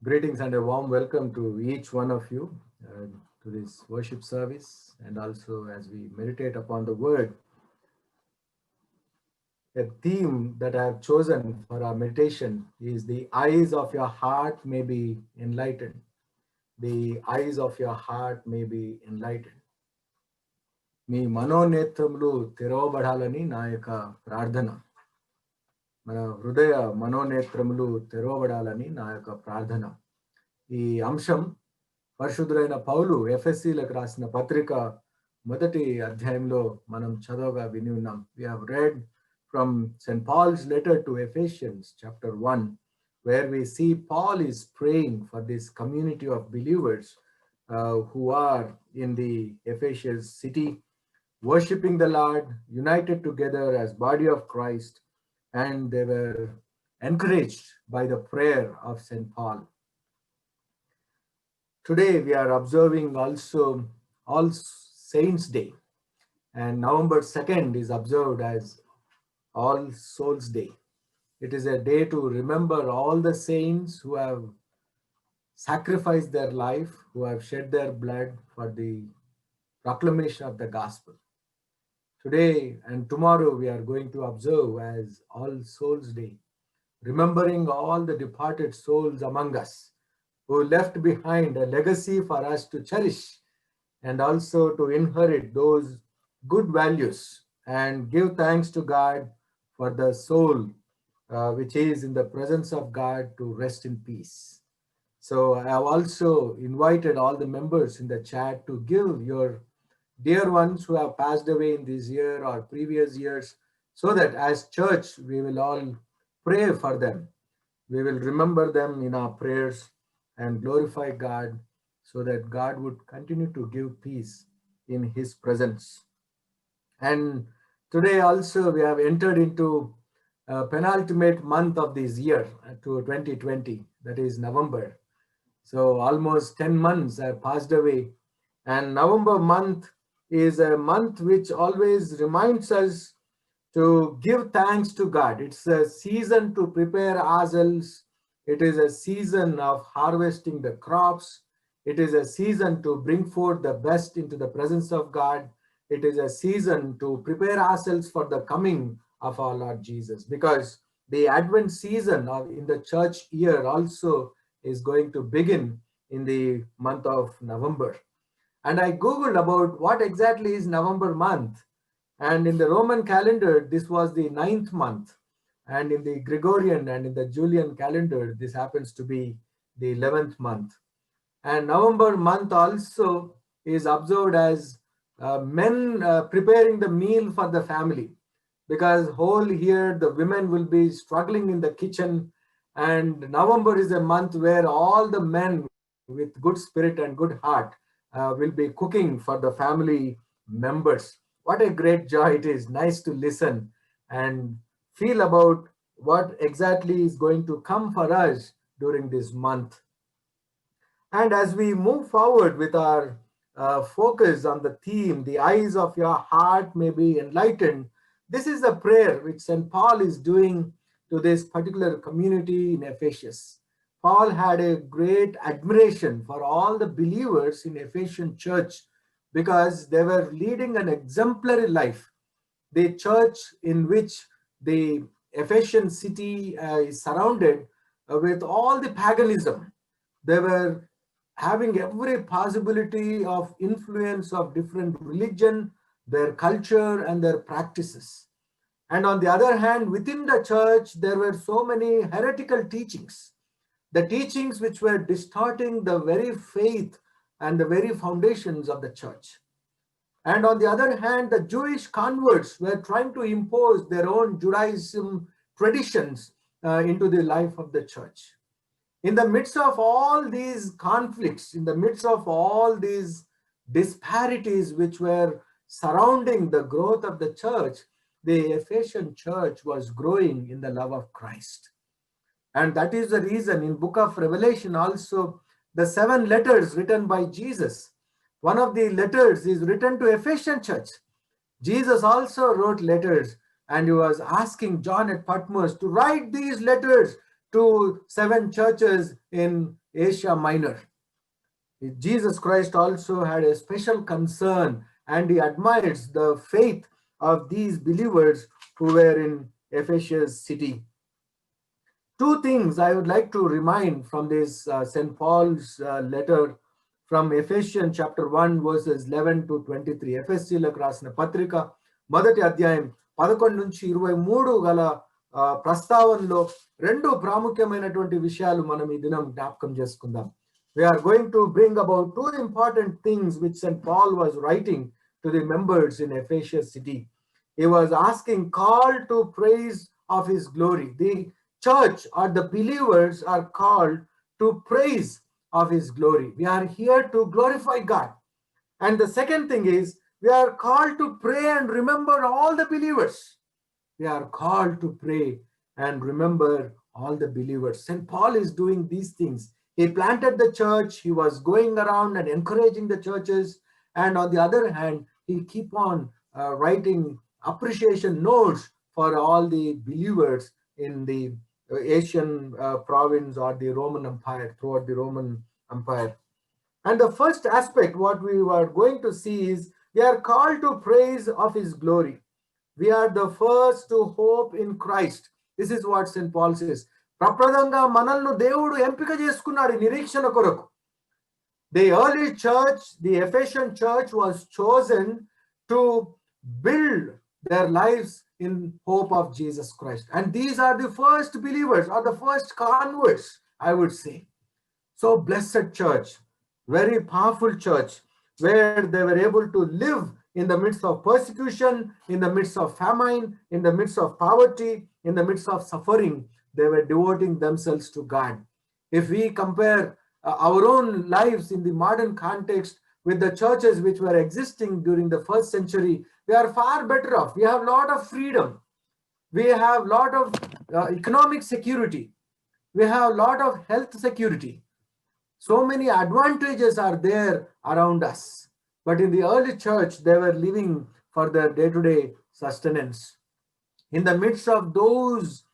Greetings and a warm welcome to each one of you to this worship service, and also as we meditate upon the word. A theme that I have chosen for our meditation is the eyes of your heart may be enlightened. The eyes of your heart may be enlightened. మీ మనోనేత్రములు తెరవబడాలని నా యొక్క ప్రార్థన. మన హృదయ మనోనేత్రములు తెరవబడాలని నా యొక్క ప్రార్థన. ఈ అంశం పరిశుద్ధులైన పౌలు ఎఫెసీలకు రాసిన పత్రిక మొదటి అధ్యాయంలో మనం చదవగా విని ఉన్నాం. We have read from St. Paul's letter to Ephesians chapter 1, where we see Paul is praying for this community of believers who are in the Ephesians city, worshiping the Lord, united together as body of Christ, and they were encouraged by the prayer of St. Paul. Today we are observing also All Saints Day, and November 2nd is observed as All Souls Day. It is a day to remember all the saints who have sacrificed their life, who have shed their blood for the proclamation of the gospel. Today and tomorrow we are going to observe as All Souls Day, remembering all the departed souls among us who left behind a legacy for us to cherish and also to inherit those good values and give thanks to God for the soul which is in the presence of God to rest in peace. So I have also invited all the members in the chat to give your dear ones who have passed away in this year or previous years, so that as church we will all pray for them. We will remember them in our prayers and glorify God, so that God would continue to give peace in his presence. And today also we have entered into a penultimate month of this year to 2020, that is November. So almost 10 months have passed away, and November month is a month which always reminds us to give thanks to God. It's a season to prepare ourselves. It is a season of harvesting the crops. It is a season to bring forth the best into the presence of God. It is a season to prepare ourselves for the coming of our Lord Jesus, because the Advent season in the church year also is going to begin in the month of November. And I googled about what exactly is November month. And in the Roman calendar, this was the 9th month. And in the Gregorian and in the Julian calendar, this happens to be the 11th month. And November month also is observed as men preparing the meal for the family, because whole year the women will be struggling in the kitchen, and November is a month where all the men with good spirit and good heart will be cooking for the family members. What a great joy it is. Nice to listen and feel about what exactly is going to come for us during this month. And as we move forward with our focus on the theme, the eyes of your heart may be enlightened, this is a prayer which St. Paul is doing to this particular community in Ephesus. Paul had a great admiration for all the believers in Ephesian church, because they were leading an exemplary life. The church in which the Ephesian city is surrounded with all the paganism. They were having every possibility of influence of different religion, their culture, and their practices. And on the other hand, within the church, there were so many heretical teachings, the teachings which were distorting the very faith and the very foundations of the church. And on the other hand, the Jewish converts were trying to impose their own Judaism traditions into the life of the church. In the midst of all these conflicts, in the midst of all these disparities which were surrounding the growth of the church, the Ephesian church was growing in the love of Christ. And that is the reason in book of Revelation also, the 7 letters written by Jesus, one of the letters is written to Ephesian church. Jesus also wrote letters, and he was asking John at Patmos to write these letters to 7 churches in Asia Minor. Jesus Christ also had a special concern and he admires the faith of these believers who were in Ephesus city. Two things I would like to remind from this St. Paul's letter from Ephesians chapter 1 verses 11 to 23. ఎఫెసీయులకు రాసిన పత్రిక మొదటి అధ్యాయం 11 నుంచి 23 గల ప్రస్తావనలో రెండు ప్రాముఖ్యమైనటువంటి విషయాలు మనం ఈ దినం జ్ఞాపకం చేసుకుందాం. We are going to bring about two important things which St. Paul was writing to the members in Ephesus city. He was asking, called to praise of his glory. The church or the believers are called to praise of his glory. We are here to glorify God. And the second thing is, we are called to pray and remember all the believers. We are called to pray and remember all the believers. St. Paul is doing these things. He planted the church. He was going around and encouraging the churches. And on the other hand, he keep on writing appreciation notes for all the believers in the Asian province or the Roman Empire, throughout the Roman Empire. And the first aspect, what we are going to see is, we are called to praise of his glory. We are the first to hope in Christ. This is what St. Paul says. ప్రప్రదంగా మనల్ని దేవుడు ఎంపిక చేసుకున్నాడు నిరీక్షణ కొరకు. The early church, the Ephesian church, was chosen to build their lives in hope of Jesus Christ. And these are the first believers or the first converts, I would say. So blessed church, very powerful church, where they were able to live in the midst of persecution, in the midst of famine, in the midst of poverty, in the midst of suffering. They were devoting themselves to God. If we compare our own lives in the modern context with the churches which were existing during the first century, we are far better off. We have a lot of freedom. We have a lot of economic security. We have a lot of health security. So many advantages are there around us. But in the early church, they were living for their day-to-day sustenance. In the midst of those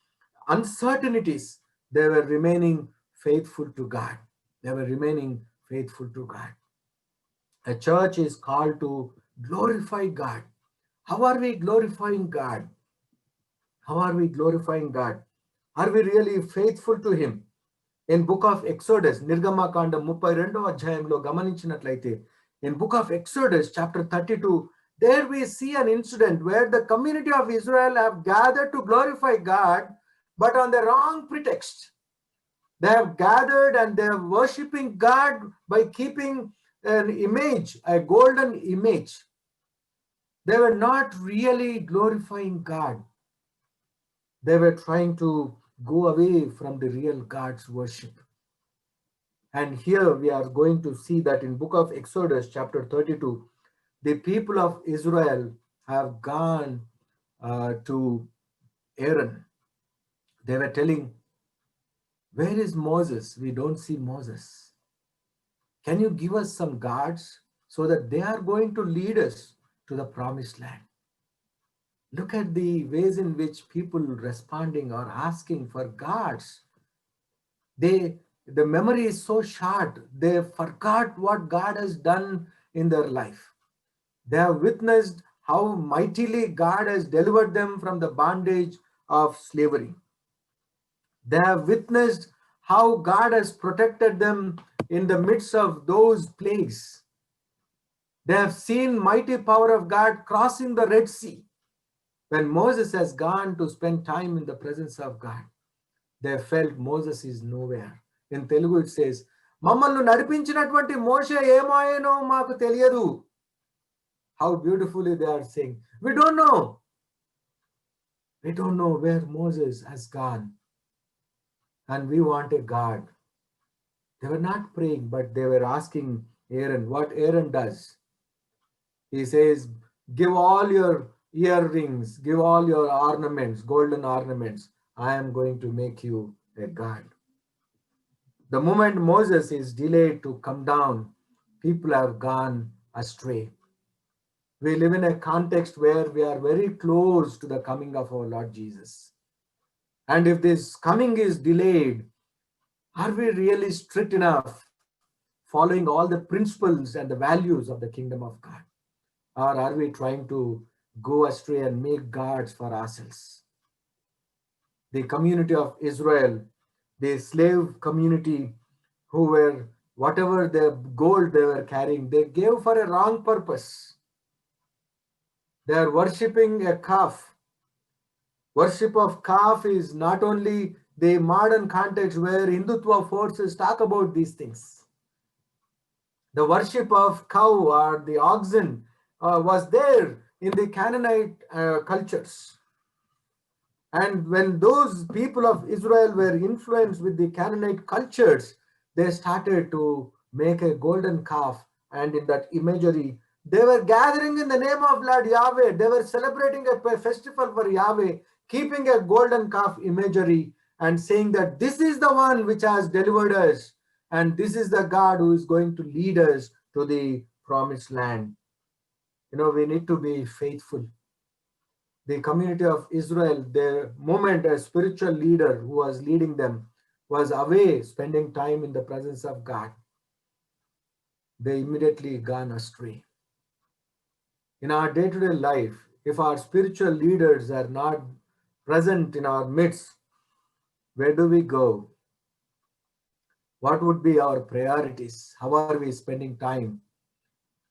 uncertainties, they were remaining faithful to God. They were remaining faithful to God. A church is called to glorify God. How are we glorifying God? How are we glorifying God? Are we really faithful to him? In book of Exodus, నిర్గమకాండం 32వ అధ్యాయంలో గమనించినట్లయితే, in book of Exodus chapter 32, there we see an incident where the community of Israel have gathered to glorify God, but on the wrong pretext. They have gathered and they are worshiping God by keeping an image, a golden image. They were not really glorifying God. They were trying to go away from the real God's worship. And here we are going to see that in book of Exodus chapter 32, the people of Israel have gone to Aaron. They were telling, where is Moses? We don't see Moses. Can you give us some gods so that they are going to lead us to the promised land? Look at the ways in which people responding or asking for gods. The memory is so short. They forgot what God has done in their life. They have witnessed how mightily God has delivered them from the bondage of slavery. They have witnessed how God has protected them in the midst of those plagues. They have seen mighty power of God crossing the Red Sea. When Moses has gone to spend time in the presence of God, they felt Moses is nowhere. In Telugu it says, మమ్మల్ని నడిపించినటువంటి మోషే ఏమాయనో మాకు తెలియదు. How beautifully they are saying, we don't know. We don't know where Moses has gone. And we want a God. They were not praying, but they were asking Aaron what Aaron does. He says, give all your earrings, give all your ornaments, golden ornaments. I am going to make you a God. The moment Moses is delayed to come down, people have gone astray. We live in a context where we are very close to the coming of our Lord Jesus. And if this coming is delayed, Are we really strict enough following all the principles and the values of the kingdom of God? Or are we trying to go astray and make gods for ourselves? The community of Israel, the slave community who were, whatever the gold they were carrying, they gave for a wrong purpose. They are worshipping a calf. Worship of calf is not only the modern context where Hindutva forces talk about these things. The worship of cow or the oxen was there in the Canaanite cultures. And when those people of Israel were influenced with the Canaanite cultures, they started to make a golden calf. And in that imagery, they were gathering in the name of Lord Yahweh. They were celebrating a festival for Yahweh, keeping a golden calf imagery and saying that this is the one which has delivered us. And this is the God who is going to lead us to the promised land. You know, we need to be faithful. The community of Israel, the moment a spiritual leader who was leading them was away spending time in the presence of God, they immediately gone astray. In our day-to-day life, if our spiritual leaders are not present in our midst, where do we go? What would be our priorities? How are we spending time?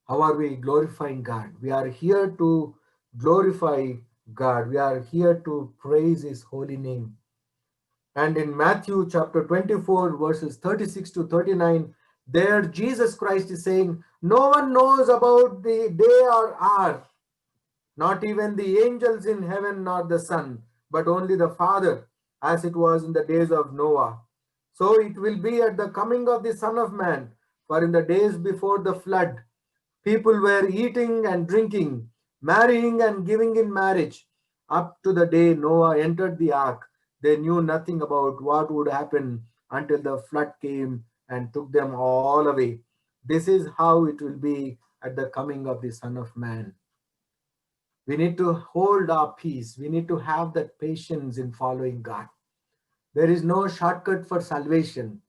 How are we glorifying God? We are here to glorify God. We are here to praise His holy name. And in Matthew chapter 24, verses 36 to 39, there Jesus Christ is saying, no one knows about the day or hour, not even the angels in heaven nor the Son, but only the Father, as it was in the days of Noah. So it will be at the coming of the Son of Man. For in the days before the flood, people were eating and drinking, marrying and giving in marriage, up to the day Noah entered the ark. They knew nothing about what would happen until the flood came and took them all away. This is how it will be at the coming of the Son of Man. We need to hold our peace. We need to have that patience in following God. There is no shortcut for salvation.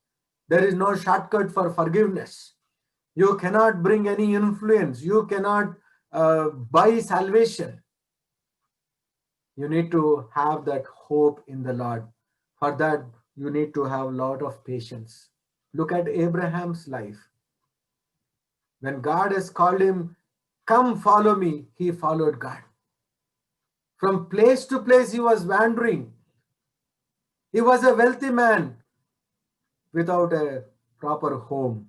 There is no shortcut for forgiveness. You cannot bring any influence. You cannot buy salvation. You need to have that hope in the Lord. For that, you need to have a lot of patience. Look at Abraham's life. When God has called him, come follow me, he followed God. From place to place, he was wandering. He was a wealthy man without a proper home.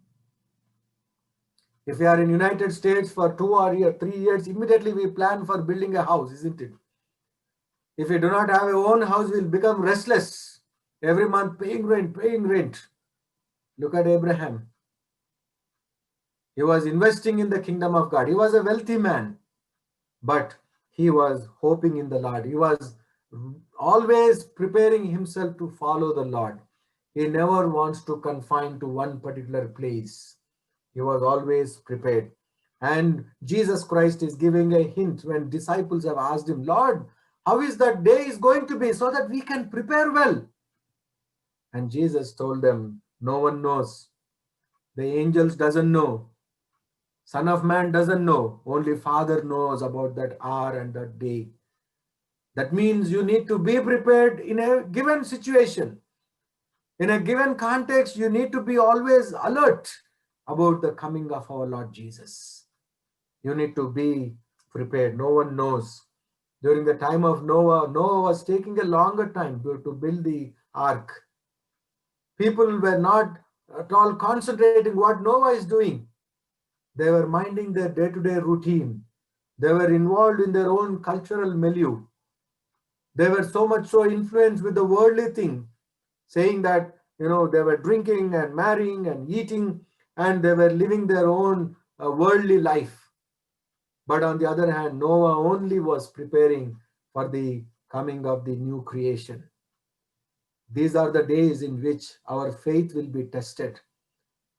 If we are in United States for 2 or 3 years, immediately we plan for building a house, isn't it? If we do not have our own house, we'll become restless. Every month paying rent, paying rent. Look at Abraham. He was investing in the kingdom of God. He was a wealthy man, but he was hoping in the Lord. He was always preparing himself to follow the Lord. He never wants to confine to one particular place. He was always prepared. And Jesus Christ is giving a hint when disciples have asked him, Lord, how is that day is going to be so that we can prepare well? And Jesus told them, no one knows. The angels doesn't know. Son of Man doesn't know. Only Father knows about that hour and that day. That means you need to be prepared in a given situation. In a given context, you need to be always alert about the coming of our Lord Jesus. You need to be prepared. No one knows. During the time of Noah, Noah was taking a longer time to build the ark. People were not at all concentrating what Noah is doing. They were minding their day-to-day routine. They were involved in their own cultural milieu. They were so much so influenced with the worldly thing, saying that, they were drinking and marrying and eating, and they were living their own worldly life. But on the other hand, Noah only was preparing for the coming of the new creation. These are the days in which our faith will be tested.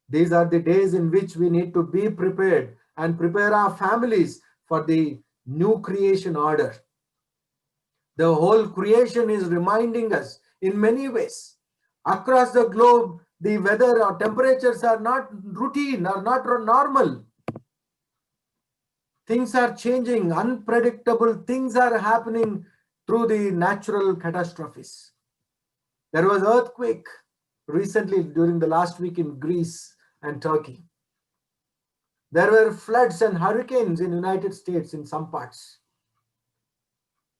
These are the days in which we need to be prepared and prepare our families for the new creation order. The whole creation is reminding us in many ways. Across the globe, the weather or temperatures are not routine, are not normal. Things are changing, unpredictable things are happening through the natural catastrophes. There was earthquake recently during the last week in Greece and Turkey. There were floods and hurricanes in United States in some parts.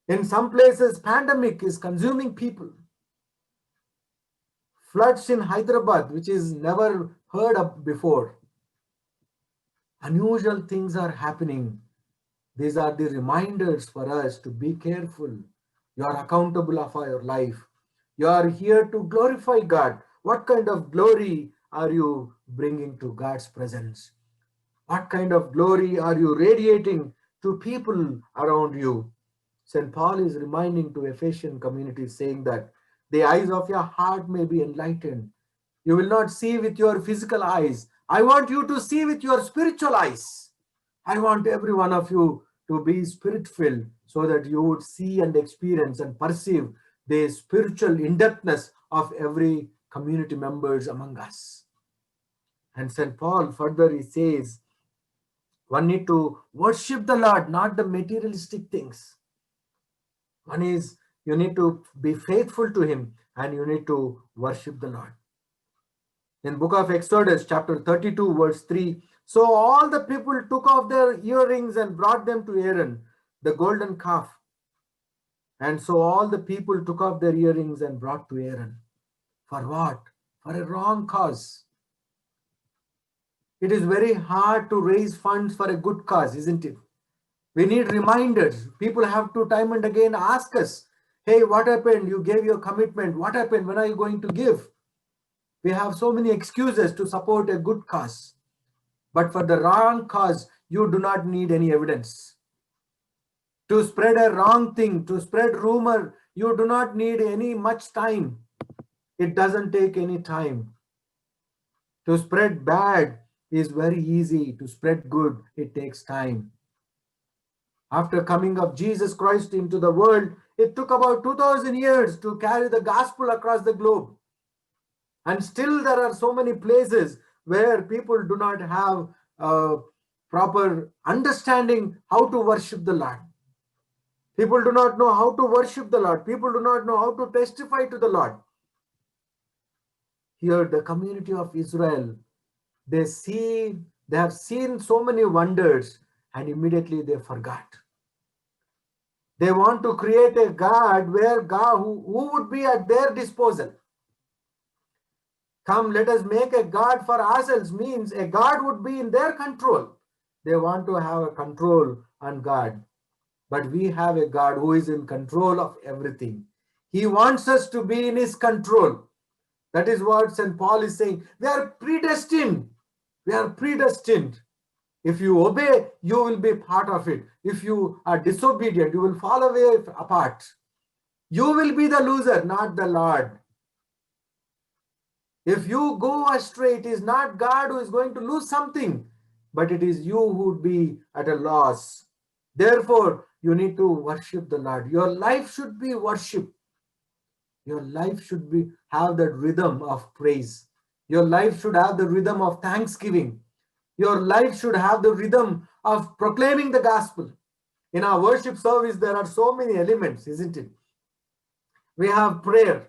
In some places, pandemic is consuming people. Floods in Hyderabad, which is never heard of before. Unusual things are happening. These are the reminders for us to be careful. You are accountable for your life. You are here to glorify God. What kind of glory are you bringing to God's presence? What kind of glory are you radiating to people around you? St. Paul is reminding to Ephesian community, saying that the eyes of your heart may be enlightened. You will not see with your physical eyes. I want you to see with your spiritual eyes. I want every one of you to be spirit-filled so that you would see and experience and perceive the spiritual in-depthness of every community members among us. And St. Paul further he says, one need to worship the Lord, not the materialistic things. One is you need to be faithful to him and you need to worship the Lord. In book of Exodus, chapter 32, verse 3, so all the people took off their earrings and brought them to Aaron, the golden calf. And so all the people took off their earrings and brought to Aaron. For what? For a wrong cause. It is very hard to raise funds for a good cause, isn't it? We need reminders. People have to time and again ask us, hey, what happened? You gave your commitment. What happened? When are you going to give? We have so many excuses to support a good cause. But for the wrong cause, you do not need any evidence. To spread a wrong thing, to spread rumor, you do not need any much time. It doesn't take any time. To spread bad is very easy. To spread good, it takes time. After coming of Jesus Christ into the world, it took about 2000 years to carry the gospel across the globe. And still there are so many places where people do not have a proper understanding how to worship the Lord. People do not know how to worship the Lord. People do not know how to testify to the Lord. Here, the community of Israel, they have seen so many wonders and immediately they forgot. They want to create a God where God who would be at their disposal. Come, let us make a God for ourselves means a God would be in their control. They want to have a control on God. But we have a God who is in control of everything. He wants us to be in his control. That is what St. Paul is saying. We are predestined. We are predestined. If you obey, you will be part of it. If you are disobedient, you will fall away apart. You will be the loser, not the Lord. If you go astray, it is not God who is going to lose something, but it is you who would be at a loss. Therefore, you need to worship the Lord. Your life should be worship. Your life should have that rhythm of praise. Your life should have the rhythm of thanksgiving. Your life should have the rhythm of proclaiming the gospel. In our worship service, there are so many elements, isn't it? We have prayer.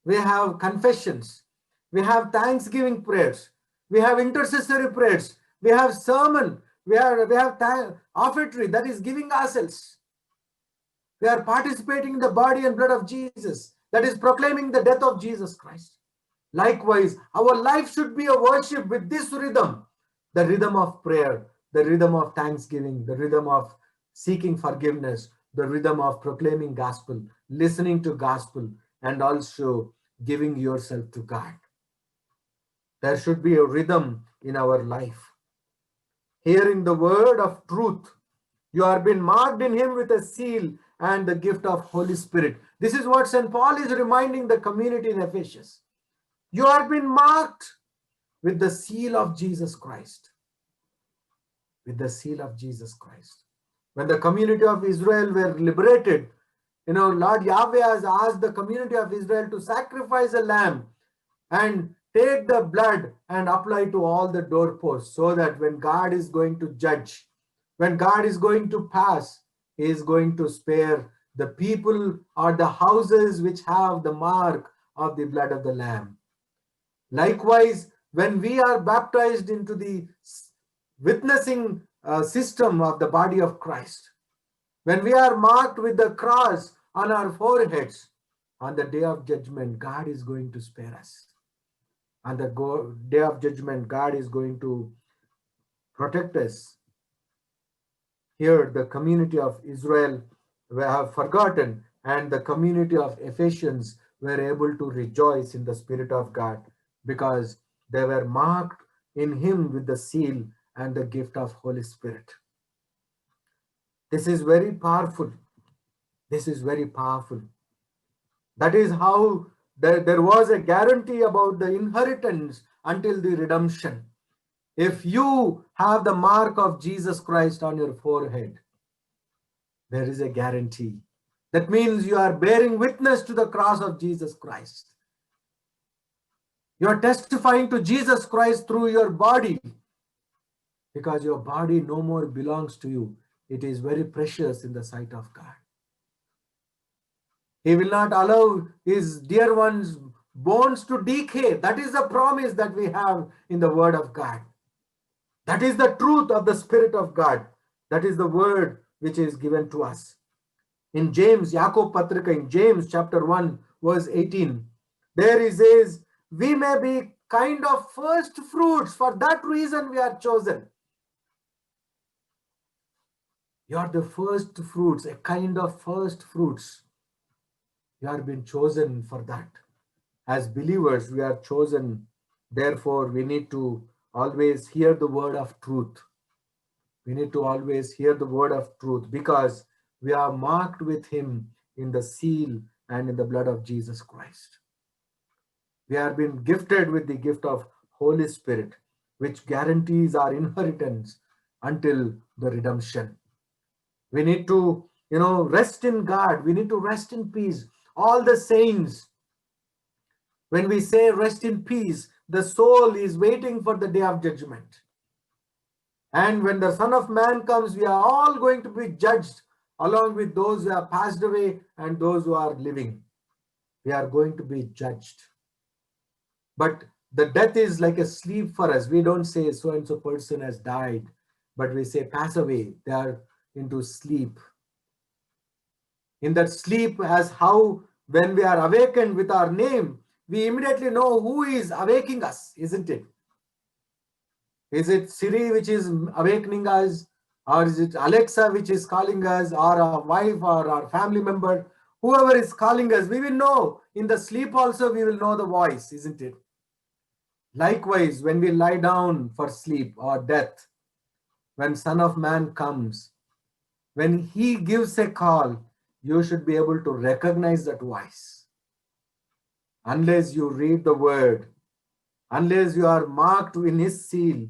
We have confessions. We have thanksgiving prayers. We have intercessory prayers. We have sermon. We have offertory, that is giving ourselves. We are participating in the body and blood of Jesus, that is proclaiming the death of Jesus Christ. Likewise, our life should be a worship with this rhythm, the rhythm of prayer, the rhythm of thanksgiving, the rhythm of seeking forgiveness, the rhythm of proclaiming gospel, listening to gospel, and also giving yourself to God. There should be a rhythm in our life. Hearing the word of truth, you are being marked in him with a seal and the gift of Holy Spirit. This is what St. Paul is reminding the community in Ephesus. You are being marked with the seal of Jesus Christ. With the seal of Jesus Christ. When the community of Israel were liberated, Lord Yahweh has asked the community of Israel to sacrifice a lamb and take the blood and apply to all the doorposts, so that when God is going to judge, when God is going to pass, he is going to spare the people or the houses which have the mark of the blood of the Lamb. Likewise, when we are baptized into the witnessing system of the body of Christ, when we are marked with the cross on our foreheads, on the day of judgment, God is going to spare us. On the day of judgment, God is going to protect us. Here, the community of Israel have forgotten, and the community of Ephesians were able to rejoice in the Spirit of God, because they were marked in Him with the seal and the gift of Holy Spirit. This is very powerful. This is very powerful. That is how there was a guarantee about the inheritance until the redemption. If you have the mark of Jesus Christ on your forehead, there is a guarantee. That means you are bearing witness to the cross of Jesus Christ. You are testifying to Jesus Christ through your body, because your body no more belongs to you. It is very precious in the sight of God. He will not allow his dear ones' bones to decay. That is the promise that we have in the Word of God. That is the truth of the Spirit of God. That is the word which is given to us. In James, Yaakov Patrika, in James chapter 1, verse 18, there he says, we may be kind of first fruits. For that reason we are chosen. You are the first fruits, a kind of first fruits. You are being chosen for that. As believers, we are chosen. Therefore, we need to always hear the word of truth. We need to always hear the word of truth, because we are marked with him in the seal and in the blood of Jesus Christ. We are being gifted with the gift of Holy Spirit, which guarantees our inheritance until the redemption. We need to, rest in God. We need to rest in peace. All the saints, when we say rest in peace, the soul is waiting for the day of judgment. And when the Son of Man comes, we are all going to be judged along with those who have passed away and those who are living. We are going to be judged. But the death is like a sleep for us. We don't say so and so person has died, but we say pass away. They are into sleep. In that sleep, as how when we are awakened with our name, we immediately know who is awaking us, isn't it? Is it Siri which is awakening us, or is it Alexa which is calling us, or our wife or our family member? Whoever is calling us, we will know. In the sleep also we will know the voice, isn't it? Likewise, when we lie down for sleep or death, when Son of Man comes, when he gives a call, you should be able to recognize that voice. Unless you read the word, unless you are marked in his seal,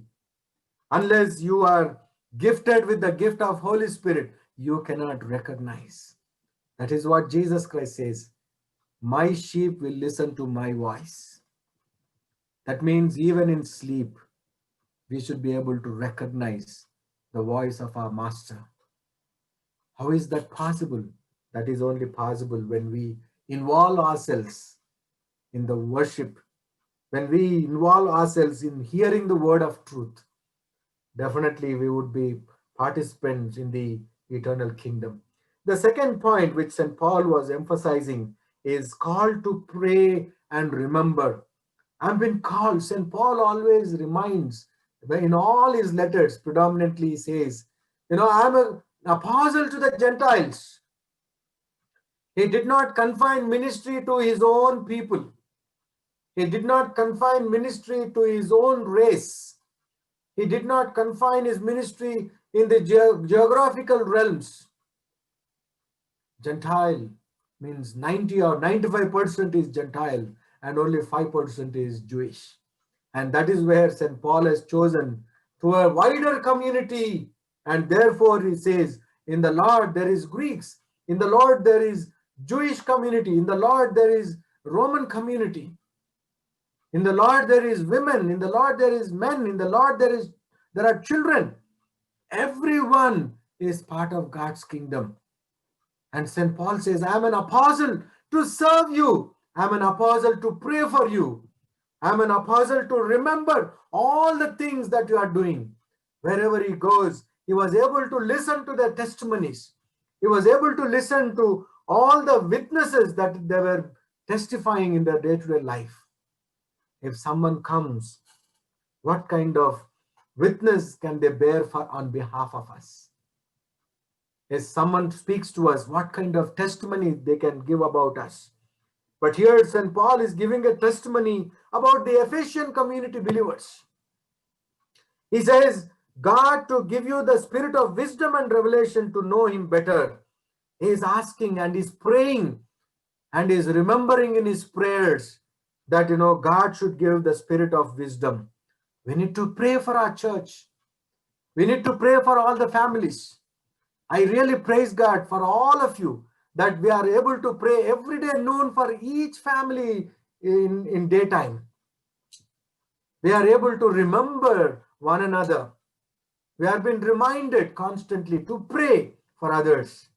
unless you are gifted with the gift of Holy Spirit, you cannot recognize. That is what Jesus Christ says. My sheep will listen to my voice. That means even in sleep, we should be able to recognize the voice of our Master. How is that possible? That is only possible when we involve ourselves in the worship, when we involve ourselves in hearing the word of truth. Definitely we would be participants in the eternal kingdom. The second point which St. Paul was emphasizing is call to pray and remember. I've been called. St. Paul always reminds, in all his letters, predominantly says, I'm an apostle to the Gentiles. He did not confine ministry to his own people. He did not confine ministry to his own race. He did not confine his ministry in the geographical realms. Gentile means 90 or 95% is Gentile and only 5% is Jewish. And that is where St. Paul has chosen to a wider community. And therefore he says, in the Lord there is Greeks, in the Lord there is Jewish community, in the Lord there is Roman community. In the Lord there is women, in the Lord there is men, in the Lord there are children. Everyone is part of God's kingdom. And St. Paul says, I'm an apostle to serve you. I'm an apostle to pray for you. I'm an apostle to remember all the things that you are doing. Wherever he goes, he was able to listen to their testimonies. He was able to listen to all the witnesses that they were testifying in their day-to-day life. If someone comes, what kind of witness can they bear on behalf of us? If someone speaks to us, what kind of testimony they can give about us? But here St. Paul is giving a testimony about the Ephesian community believers. He says, God to give you the spirit of wisdom and revelation to know him better. He is asking and is praying and is remembering in his prayers that, God should give the spirit of wisdom. We need to pray for our church. We need to pray for all the families. I really praise God for all of you that we are able to pray every day noon for each family in daytime. We are able to remember one another. We have been reminded constantly to pray for others,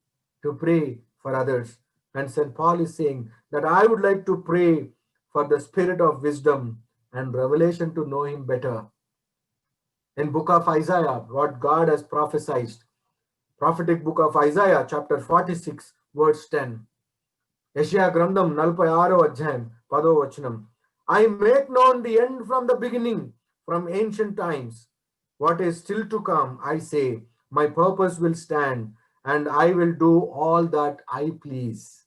to pray for others. And St. Paul is saying that I would like to pray for the spirit of wisdom and revelation to know him better. In book of Isaiah, what God has prophesied, prophetic book of Isaiah, chapter 46, verse 10. యెషయా గ్రంథం 46వ అధ్యాయం 10వ వచనం. I make known the end from the beginning, from ancient times. What is still to come, I say, my purpose will stand, and I will do all that I please.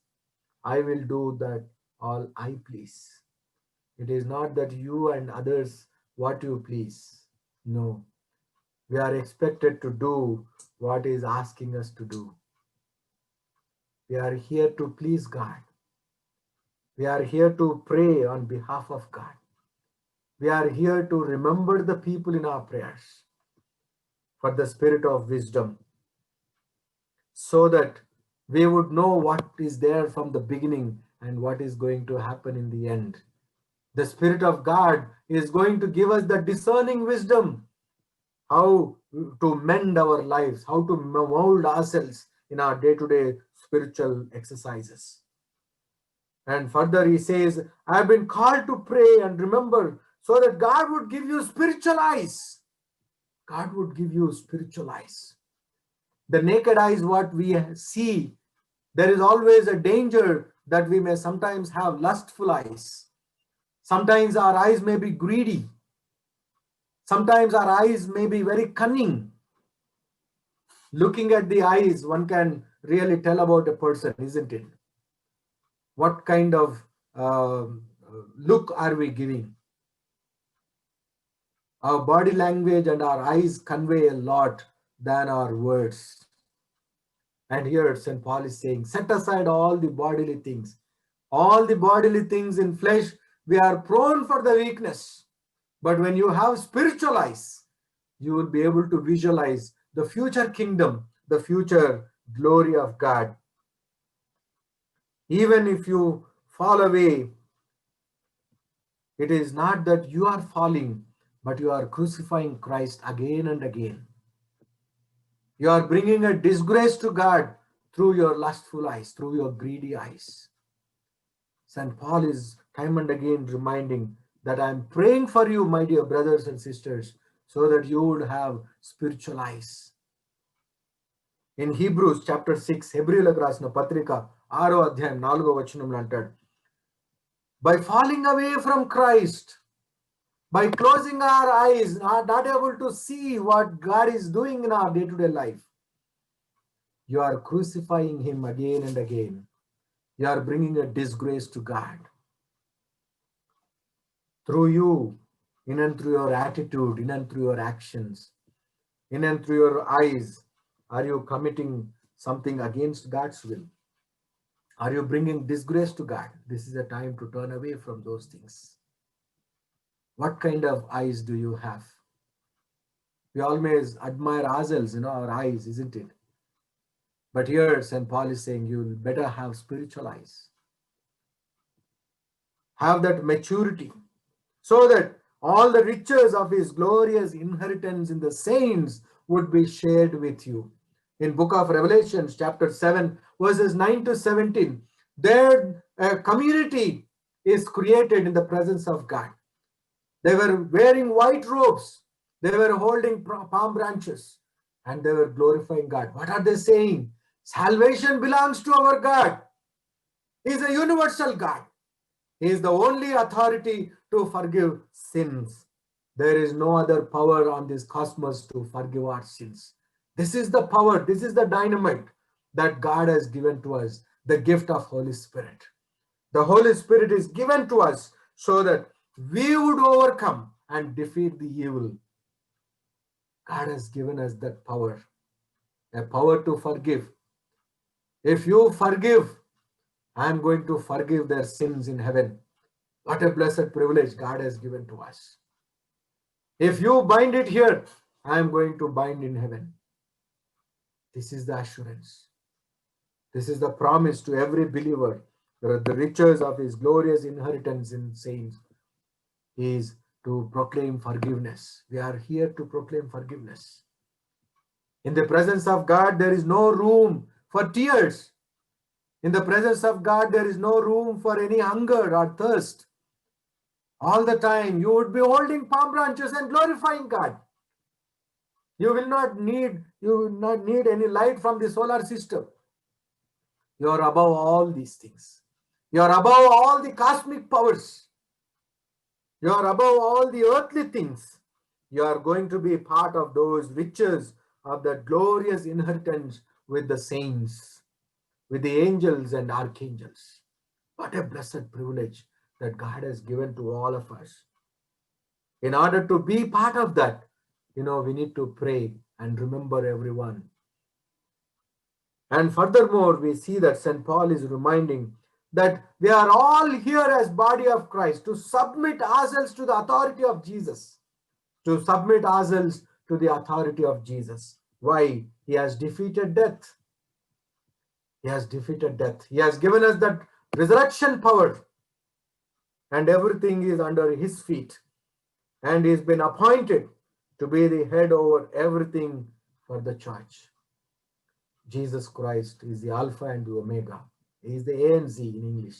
I will do that all I please. It is not that you and others what you please. No. We are expected to do what is asking us to do. We are here to please God. We are here to pray on behalf of God. We are here to remember the people in our prayers for the spirit of wisdom, so that we would know what is there from the beginning and what is going to happen in the end. The Spirit of God is going to give us the discerning wisdom, how to mend our lives, how to mold ourselves in our day-to-day spiritual exercises. And further he says, I have been called to pray and remember so that God would give you spiritual eyes. God would give you spiritual eyes. The naked eyes, what we see, there is always a danger that we may sometimes have lustful eyes. Sometimes our eyes may be greedy. Sometimes our eyes may be very cunning. Looking at the eyes, one can really tell about a person, isn't it? What kind of look are we giving? Our body language and our eyes convey a lot than our words. And here St. Paul is saying, set aside all the bodily things. All the bodily things in flesh, we are prone for the weakness. But when you have spiritual eyes, you will be able to visualize the future kingdom, the future glory of God. Even if you fall away, it is not that you are falling, but you are crucifying Christ again and again. You are bringing a disgrace to God through your lustful eyes, through your greedy eyes. St. Paul is time and again reminding that I am praying for you, my dear brothers and sisters, so that you would have spiritual eyes. In Hebrews chapter 6, హెబ్రీయులకు రాసిన పత్రిక 6వ అధ్యాయం 4వ వచనంలో అంటాడు, by falling away from Christ, by closing our eyes, not able to see what God is doing in our day-to-day life, you are crucifying him again and again. You are bringing a disgrace to God. Through you, in and through your attitude, in and through your actions, in and through your eyes, are you committing something against God's will? Are you bringing disgrace to God? This is a time to turn away from those things. What kind of eyes do you have? We always admire ourselves, our eyes, isn't it? But here St. Paul is saying you better have spiritual eyes. Have that maturity so that all the riches of his glorious inheritance in the saints would be shared with you. In book of Revelations, chapter 7, verses 9 to 17, there a community is created in the presence of God. They were wearing white robes. They were holding palm branches and they were glorifying God. What are they saying? Salvation belongs to our God. He is a universal God. He is the only authority to forgive sins. There is no other power on this cosmos to forgive our sins. This is the power, this is the dynamite that God has given to us, the gift of Holy Spirit. The Holy Spirit is given to us so that we would overcome and defeat the evil. God has given us that power, a power to forgive. If you forgive, I am going to forgive their sins in heaven. What a blessed privilege God has given to us. If you bind it here, I am going to bind in heaven. This is the assurance. This is the promise to every believer. The riches of his glorious inheritance in saints is to proclaim forgiveness. We are here to proclaim forgiveness. In the presence of God, there is no room for tears. In the presence of God, there is no room for any hunger or thirst. All the time, you would be holding palm branches and glorifying God. You will not need any light from the solar system. You are above all these things. You are above all the cosmic powers. You are above all the earthly things. You are going to be part of those riches of that glorious inheritance with the saints, with the angels and archangels. What a blessed privilege that God has given to all of us. In order to be part of that, we need to pray and remember everyone. And furthermore, we see that St. Paul is reminding that we are all here as body of Christ to submit ourselves to the authority of Jesus. To submit ourselves to the authority of Jesus. Why? He has defeated death. He has defeated death. He has given us that resurrection power. And everything is under his feet. And he's been appointed to be the head over everything for the church. Jesus Christ is the Alpha and the Omega. He is the A and Z in English.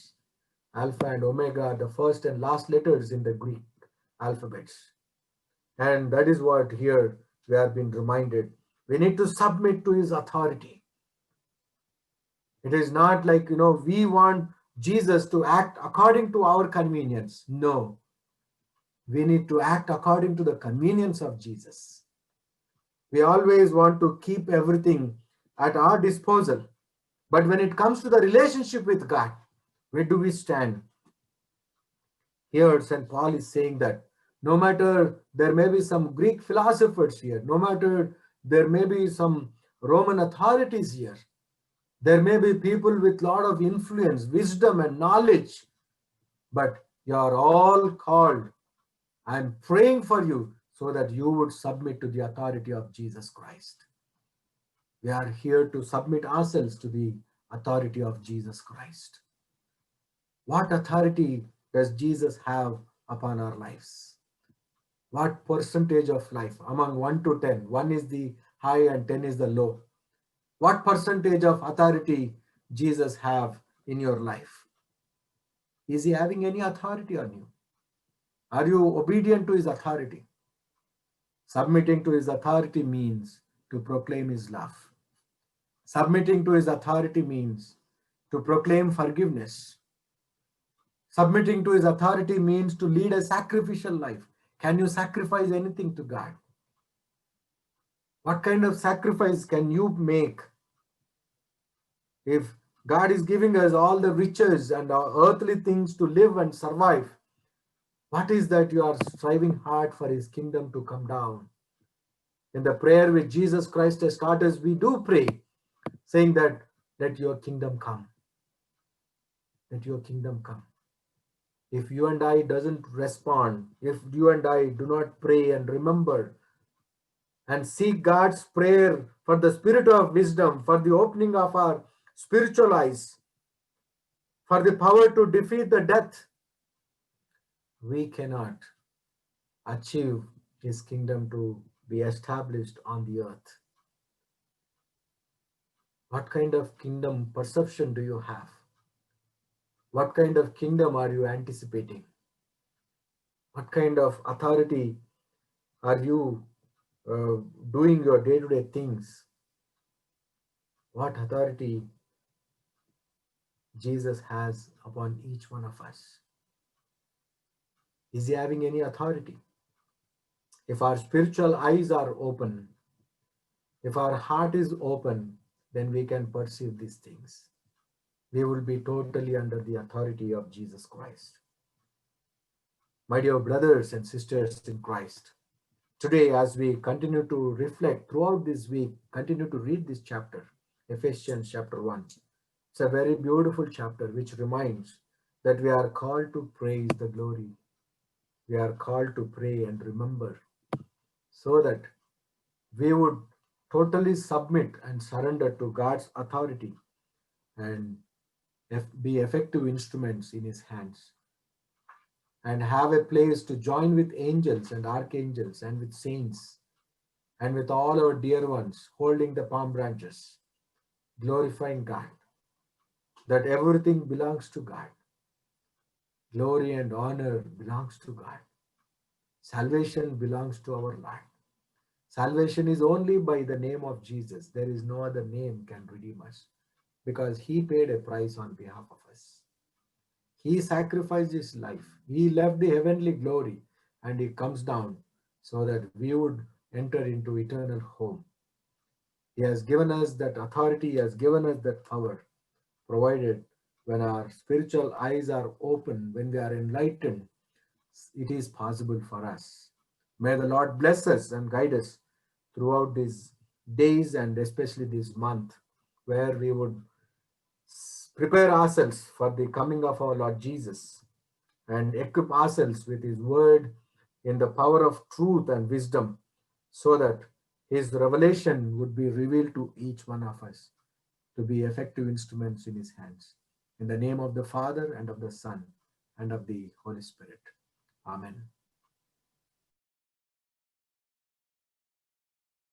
Alpha and Omega are the first and last letters in the Greek alphabets. And that is what here we have been reminded. We need to submit to his authority. It is not like, we want Jesus to act according to our convenience. No. We need to act according to the convenience of Jesus. We always want to keep everything at our disposal. But when it comes to the relationship with God, where do we stand? Here, St. Paul is saying that no matter there may be some Greek philosophers here, no matter there may be some Roman authorities here, there may be people with a lot of influence, wisdom, and knowledge, but you are all called. I am praying for you so that you would submit to the authority of Jesus Christ. We are here to submit ourselves to the authority of Jesus Christ. What authority does Jesus have upon our lives? What percentage of life among 1 to 10? 1 is the high and 10 is the low. What percentage of authority Jesus have in your life? Is he having any authority on you? Are you obedient to his authority? Submitting to his authority means to proclaim his love. Submitting to his authority means to proclaim forgiveness. Submitting to his authority means to lead a sacrificial life. Can you sacrifice anything to God? What kind of sacrifice can you make? If God is giving us all the riches and our earthly things to live and survive, what is that you are striving hard for his kingdom to come down? In the prayer with Jesus Christ as taught us, we do pray, saying that, let your kingdom come. Let your kingdom come. If you and I doesn't respond, if you and I do not pray and remember and seek God's prayer for the spirit of wisdom, for the opening of our spiritual eyes, for the power to defeat the death, we cannot achieve his kingdom to be established on the earth? What kind of kingdom perception do you have? What kind of kingdom are you anticipating? What kind of authority are you uh, doing your day to day things? What authority Jesus has upon each one of us? Is he having any authority? If our spiritual eyes are open, if our heart is open, then we can perceive these things. We will be totally under the authority of Jesus Christ. My dear brothers and sisters in Christ, today as we continue to reflect throughout this week, continue to read this chapter, Ephesians chapter 1. It's a very beautiful chapter which reminds that we are called to praise the glory. We are called to pray and remember so that we would totally submit and surrender to God's authority and be effective instruments in his hands and have a place to join with angels and archangels and with saints and with all our dear ones holding the palm branches, glorifying God, that everything belongs to God. Glory and honor belongs to God. Salvation belongs to our Lord. Salvation is only by the name of Jesus. There is no other name can redeem us because he paid a price on behalf of us. He sacrificed his life. He left the heavenly glory and he comes down so that we would enter into eternal home. He has given us that authority, he has given us that power, provided when our spiritual eyes are open, when we are enlightened, it is possible for us. May the Lord bless us and guide us throughout these days and especially this month, where we would prepare ourselves for the coming of our Lord Jesus and equip ourselves with his word in the power of truth and wisdom so that his revelation would be revealed to each one of us to be effective instruments in his hands. In the name of the Father and of the Son and of the Holy Spirit. Amen.